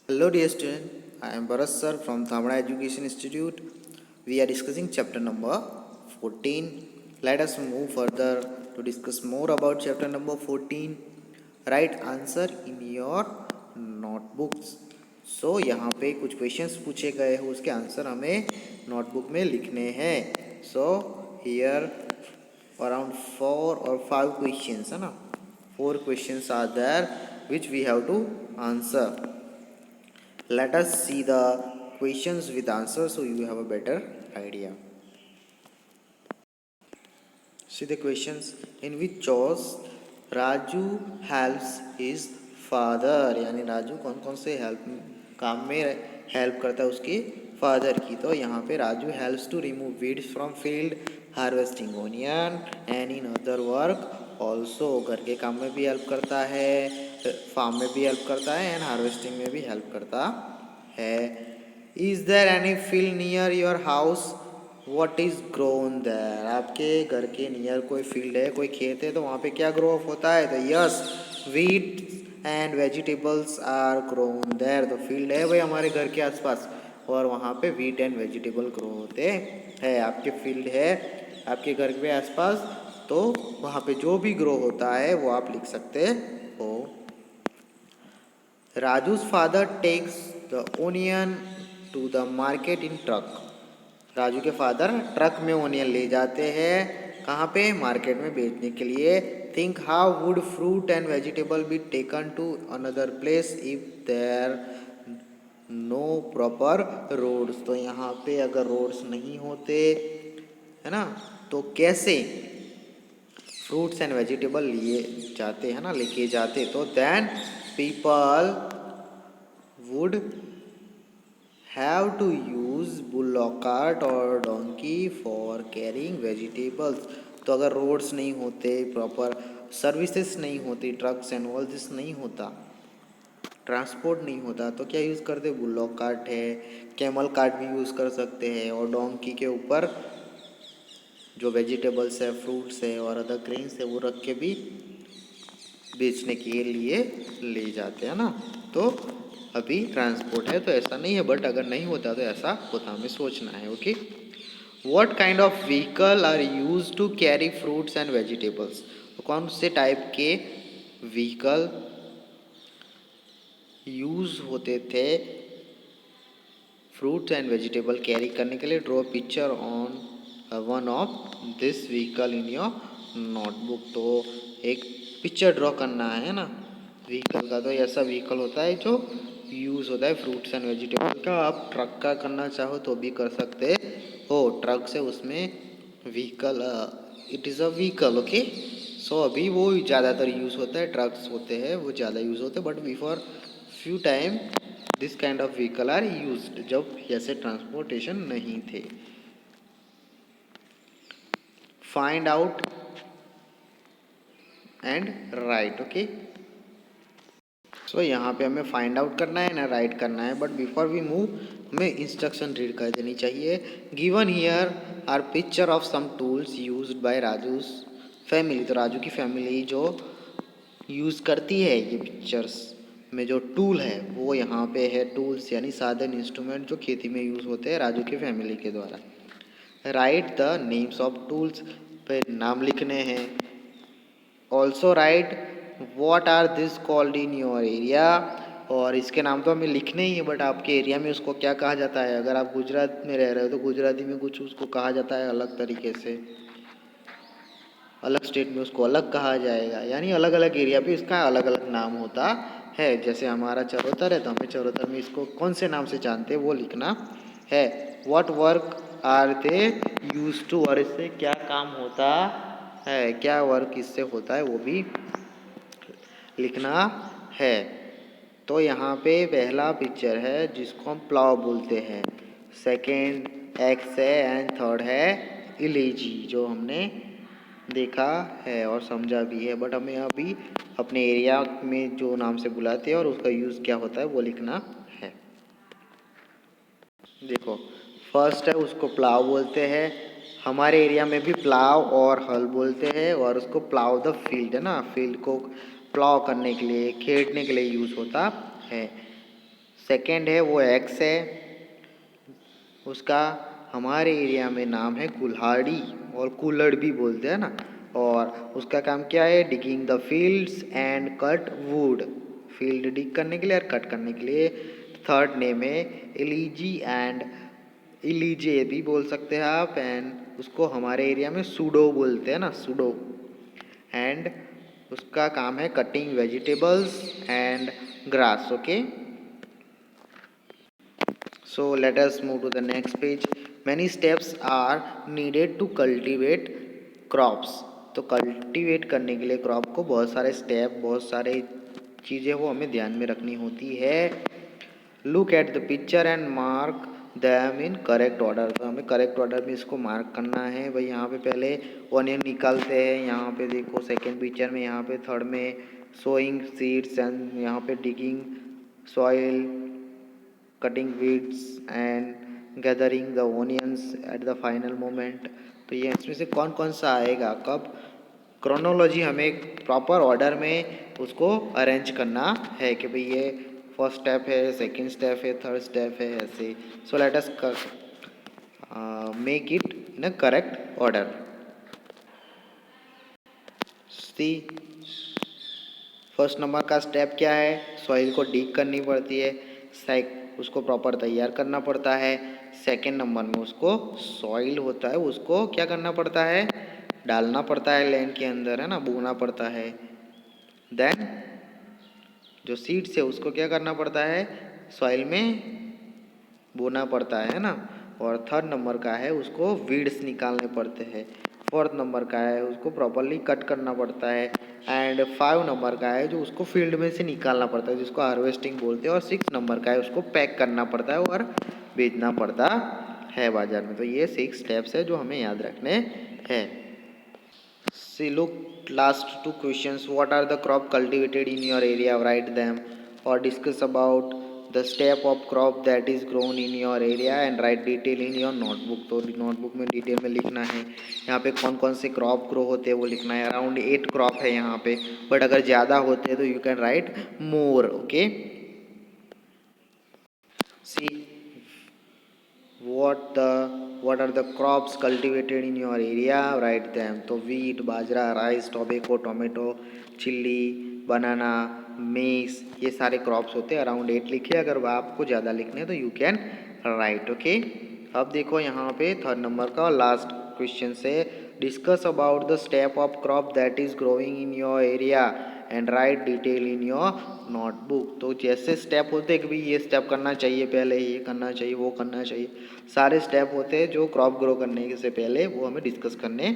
Hello dear student, I am Bharat sir from Thamada Education Institute. We are discussing chapter number 14. Let us move further to discuss more about chapter number 14. Write answer in your notebooks. So यहाँ पे कुछ questions पूछे गए हैं, उसके answer हमें notebook में लिखने हैं. So here around 4 or 5 questions है ना, 4 questions are there which we have to answer. Let us see the questions with answers so you have a better idea. See the questions. In which chores Raju helps his father? यानी राजू कौन कौन से काम में help करता है उसके father की. तो यहाँ पे Raju helps to remove weeds from field, harvesting onion and in other work also. घर के काम में भी हेल्प करता है, फार्म में भी हेल्प करता है एंड हार्वेस्टिंग में भी हेल्प करता है. Is there any field near your house? What is grown there? आपके घर के नियर कोई फील्ड है, कोई खेत है, तो वहाँ पे क्या ग्रो अप होता है? तो yes, wheat and vegetables are grown there. तो फील्ड है भाई हमारे घर के आसपास और वहाँ पे वीट एंड वेजिटेबल ग्रो होते हैं. आपके फील्ड है आपके घर के आसपास, तो वहाँ पे जो भी ग्रो होता है वो आप लिख सकते हो. राजू's father takes the onion to the market in truck. Raju के फादर ट्रक में ओनियन ले जाते हैं, कहाँ पे? मार्केट में बेचने के लिए. Think how would fruit and vegetable be taken to another place if there no proper roads. तो यहाँ पे अगर रोड्स नहीं होते है ना, तो कैसे फ्रूट्स एंड वेजिटेबल लिए जाते हैं ना, लेके जाते? तो then people would have to use bullock cart और डोंकी फॉर कैरिंग वेजिटेबल्स. तो अगर रोड्स नहीं होते, प्रॉपर सर्विसेज नहीं होती, ट्रक्स एंड ऑल दिस नहीं होता, ट्रांसपोर्ट नहीं होता, तो क्या यूज़ करते? बुलॉक कार्ट है, कैमल कार्ट भी यूज़ कर सकते हैं और डोंकी के ऊपर जो वेजिटेबल्स है, फ्रूट्स है और अदर ग्रेन्स है वो रख के भी बेचने के लिए ले जाते हैं ना. तो अभी ट्रांसपोर्ट है तो ऐसा नहीं है, बट अगर नहीं होता तो ऐसा होता, हमें सोचना है. Okay, what kind of vehicle are use to carry fruits and vegetables? कौन से टाइप के व्हीकल यूज होते थे फ्रूट्स एंड वेजिटेबल कैरी करने के लिए? Draw picture on one of this vehicle in your notebook. तो एक पिक्चर ड्रॉ करना है ना व्हीकल का. तो ऐसा व्हीकल होता है जो यूज़ होता है फ्रूट्स एंड वेजिटेबल का. आप ट्रक का करना चाहो तो भी कर सकते हो, ट्रक से उसमें vehicle, it is a vehicle. Okay, so अभी वो ज़्यादातर यूज़ होता है, ट्रक्स होते हैं वो ज़्यादा यूज़ होते हैं, but before few time this kind of vehicle are used, जब ऐसे ट्रांसपोर्टेशन नहीं थे. Find out and write. Okay, so यहाँ पे हमें फाइंड आउट करना है ना राइट करना है, बट बिफोर वी मूव हमें इंस्ट्रक्शन रीड कर देनी चाहिए. Given here are picture of some tools used by Raju's family. तो राजू की फैमिली जो यूज़ करती है ये पिक्चर्स में जो टूल है वो यहाँ पे है. टूल्स यानी साधन, इंस्ट्रूमेंट जो खेती में यूज़ होते हैं राजू की फैमिली के द्वारा. Write the names of tools, पे नाम लिखने हैं. Also write what are this called in your area. और इसके नाम तो हमें लिखने ही है, बट आपके एरिया में उसको क्या कहा जाता है? अगर आप गुजरात में रह रहे हो तो गुजराती में कुछ उसको कहा जाता है अलग तरीके से, अलग स्टेट में उसको अलग कहा जाएगा. यानी अलग अलग एरिया पे इसका अलग अलग नाम होता है. जैसे हमारा चरोतर है तो हमें चरोतर में इसको कौन से नाम से जानते हैं वो लिखना है. What work are they use to, और इससे क्या काम होता है, क्या वर्क इससे होता है वो भी लिखना है. तो यहाँ पे पहला पिक्चर है जिसको हम प्लाव बोलते हैं, सेकेंड एक्स है एंड थर्ड है इलेजी, जो हमने देखा है और समझा भी है, बट हमें अभी अपने एरिया में जो नाम से बुलाते हैं और उसका यूज़ क्या होता है वो लिखना है. देखो, फर्स्ट है उसको प्लाव बोलते हैं, हमारे एरिया में भी प्लाव और हल बोलते हैं, और उसको प्लाव द फील्ड है ना, फील्ड को प्लाव करने के लिए, खेड़ने के लिए यूज़ होता है. सेकेंड है वो एक्स है, उसका हमारे एरिया में नाम है कुल्हाड़ी और कुल्हड़ भी बोलते हैं ना। और उसका काम क्या है, digging the fields and cut wood, field dig करने के लिए और कट करने के लिए। थर्ड नेम है एलिजी एंड इलीजे भी बोल सकते हैं आप, एंड उसको हमारे एरिया में सूडो बोलते हैं ना, सूडो। एंड उसका काम है cutting vegetables and grass. Okay, so let us move to the next page. Many steps are needed to cultivate crops. तो कल्टीवेट करने के लिए क्रॉप को बहुत सारे स्टेप, बहुत सारे चीज़ें वो हमें ध्यान में रखनी होती है। Look at the picture and mark them in correct order. तो हमें करेक्ट ऑर्डर में इसको मार्क करना है भाई। यहाँ पे पहले ऑनियन निकालते हैं, यहाँ पे देखो सेकेंड पिक्चर में, यहाँ पे थर्ड में सोइंग सीड्स एंड यहाँ पे digging soil, cutting weeds and gathering the onions at the final moment. तो ये इसमें से कौन कौन सा आएगा कब, क्रोनोलॉजी हमें प्रॉपर ऑर्डर में उसको अरेंज करना है कि भाई ये फर्स्ट स्टेप है, सेकंड स्टेप है, थर्ड स्टेप है, ऐसे। So let us make it in a correct order. See first number का स्टेप क्या है, सॉइल को डीग करनी पड़ती है, उसको प्रॉपर तैयार करना पड़ता है। सेकंड नंबर में उसको सॉइल होता है उसको क्या करना पड़ता है, डालना पड़ता है लैंड के अंदर, है ना, बोना पड़ता है। देन जो सीड्स है उसको क्या करना पड़ता है, सॉइल में बोना पड़ता है ना। और थर्ड नंबर का है उसको वीड्स निकालने पड़ते हैं। फोर्थ नंबर का है उसको प्रॉपरली कट करना पड़ता है। एंड 5 नंबर का है जो उसको फील्ड में से निकालना पड़ता है, जिसको हार्वेस्टिंग बोलते हैं। और 6 नंबर का है उसको पैक करना पड़ता है और बेचना पड़ता है बाजार में। तो ये 6 स्टेप्स है जो हमें याद रखने हैं। See, look, last 2 questions. What are the crop cultivated in your area? Write them or discuss about the step of crop that is grown in your area and write detail in your notebook. तो notebook में detail में लिखना है यहाँ पे कौन कौन से क्रॉप ग्रो होते हैं वो लिखना है। अराउंड 8 क्रॉप है यहाँ पे, बट अगर ज़्यादा होते हैं तो you can write more. Okay, see what are the crops cultivated in your area, write them. तो wheat, बाजरा, राइस, टोबैको, टोमेटो, चिल्ली, बनाना, मेस, ये सारे क्रॉप्स होते हैं। अराउंड 8 लिखिए, अगर आपको ज़्यादा लिखने हैं तो यू कैन राइट। ओके, अब देखो यहाँ पे थर्ड नंबर का लास्ट क्वेश्चन से, discuss about the step of crop that is growing in your area and right detail in your notebook. तो जैसे स्टेप होते हैं कि भाई ये स्टेप करना चाहिए, पहले ये करना चाहिए, वो करना चाहिए, सारे स्टेप होते हैं जो क्रॉप ग्रो करने से पहले वो हमें डिस्कस करने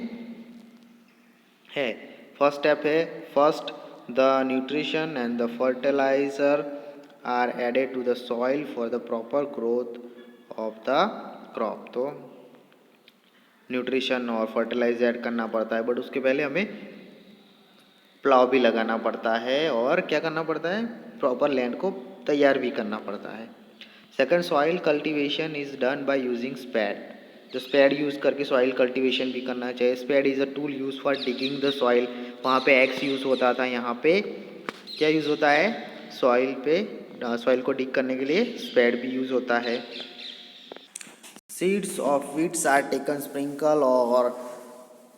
हैं। फर्स्ट स्टेप है, first the nutrition and the fertiliser are added to the soil for the proper growth of the crop. तो न्यूट्रिशन और फर्टिलाइजर ऐड करना पड़ता है, बट उसके पहले हमें प्लाव भी लगाना पड़ता है और क्या करना पड़ता है, प्रॉपर लैंड को तैयार भी करना पड़ता है। Second, soil cultivation is done by using spade. जो स्पैड यूज़ करके सॉइल कल्टीवेशन भी करना चाहिए। Spade is a tool use for digging the soil. वहाँ पे एक्स यूज़ होता था, यहाँ पे क्या यूज़ होता है, सॉइल पे सॉइल को डिग करने के लिए स्पैड भी यूज़ होता है। Seeds of wheats are taken sprinkle or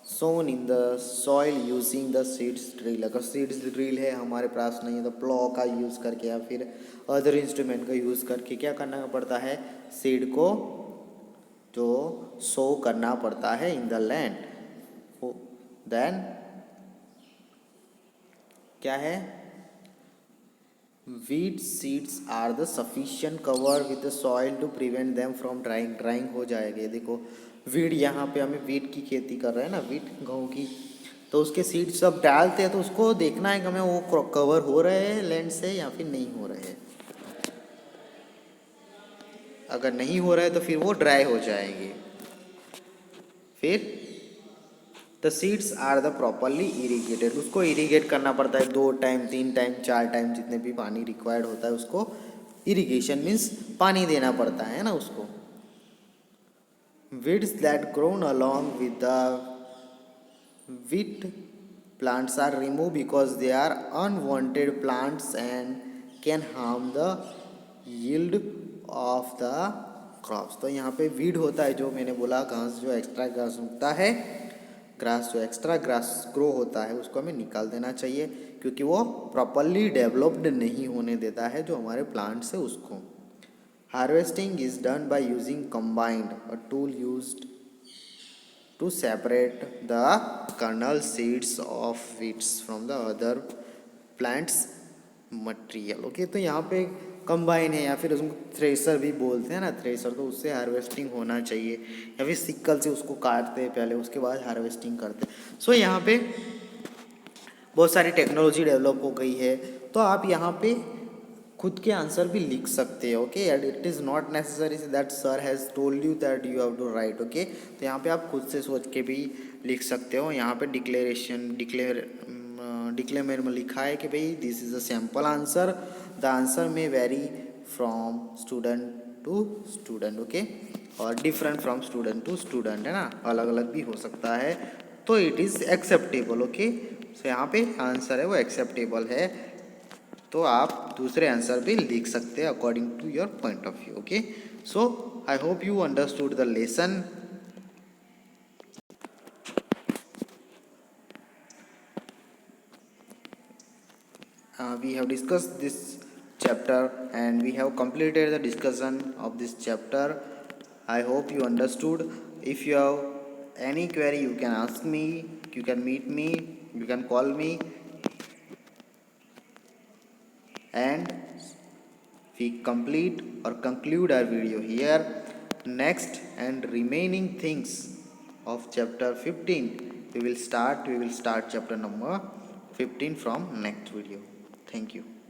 sown in the soil using the seeds drill. अगर सीड्स ड्रिल है हमारे पास नहीं है तो प्लॉ का यूज़ करके या फिर अदर इंस्ट्रूमेंट का यूज़ करके क्या करना पड़ता है, सीड को जो सो करना पड़ता है इन द लैंड। देन क्या है, wheat seeds are the sufficient cover with the soil to prevent them from drying. Drying हो जाएगी। देखो वीट, यहाँ पे हमें वीट की खेती कर रहे हैं ना, वीट गेहूँ की, तो उसके सीड्स सब डालते हैं तो उसको देखना है कि हमें वो कवर हो रहे हैं लैंड से या फिर नहीं हो रहे हैं। अगर नहीं हो रहा है तो फिर वो ड्राई हो जाएंगे। फिर the seeds are the properly irrigated. उसको इरीगेट करना पड़ता है 2 टाइम 3 टाइम 4 टाइम, जितने भी पानी रिक्वायर्ड होता है उसको इरीगेशन मीन्स पानी देना पड़ता है ना उसको। Weeds that grown along with the wheat plants are removed because they are unwanted plants and can harm the yield of the crops. तो यहाँ पे वीड होता है, जो मैंने बोला घास, जो एक्स्ट्रा घास उगता है, ग्रास जो एक्स्ट्रा ग्रास ग्रो होता है उसको हमें निकाल देना चाहिए, क्योंकि वो प्रॉपरली डेवलप्ड नहीं होने देता है जो हमारे प्लांट्स है उसको। Harvesting is done by using combined, a tool used to separate the kernel seeds of weeds from the other plants material. Okay, तो यहाँ पे कंबाइन है या फिर उसको थ्रेसर भी बोलते हैं ना, थ्रेसर, तो उससे हार्वेस्टिंग होना चाहिए, या फिर सिक्कल से उसको काटते हैं पहले, उसके बाद हार्वेस्टिंग करते हैं। सो यहाँ पे बहुत सारी टेक्नोलॉजी डेवलप हो गई है, तो आप यहाँ पे खुद के आंसर भी लिख सकते हो। Okay, and it is not necessary that sir has told you that you have to write. Okay, तो यहाँ पे आप खुद से सोच के भी लिख सकते हो। यहाँ पे डिक्लेमेर में लिखा है कि भाई this is a sample answer, the answer may vary from student to student. Okay, और different from student to student, है ना, अलग अलग भी हो सकता है, तो it is acceptable. Okay, so यहाँ पे आंसर है वो एक्सेप्टेबल है, तो आप दूसरे आंसर भी लिख सकते हैं according to your point of view. Okay, so I hope you understood the lesson. We have discussed this chapter and we have completed the discussion of this chapter. I hope you understood. If you have any query, you can ask me, you can meet me, you can call me, and we complete or conclude our video here. Next and remaining things of chapter 15 we will start chapter number 15 from next video. Thank you.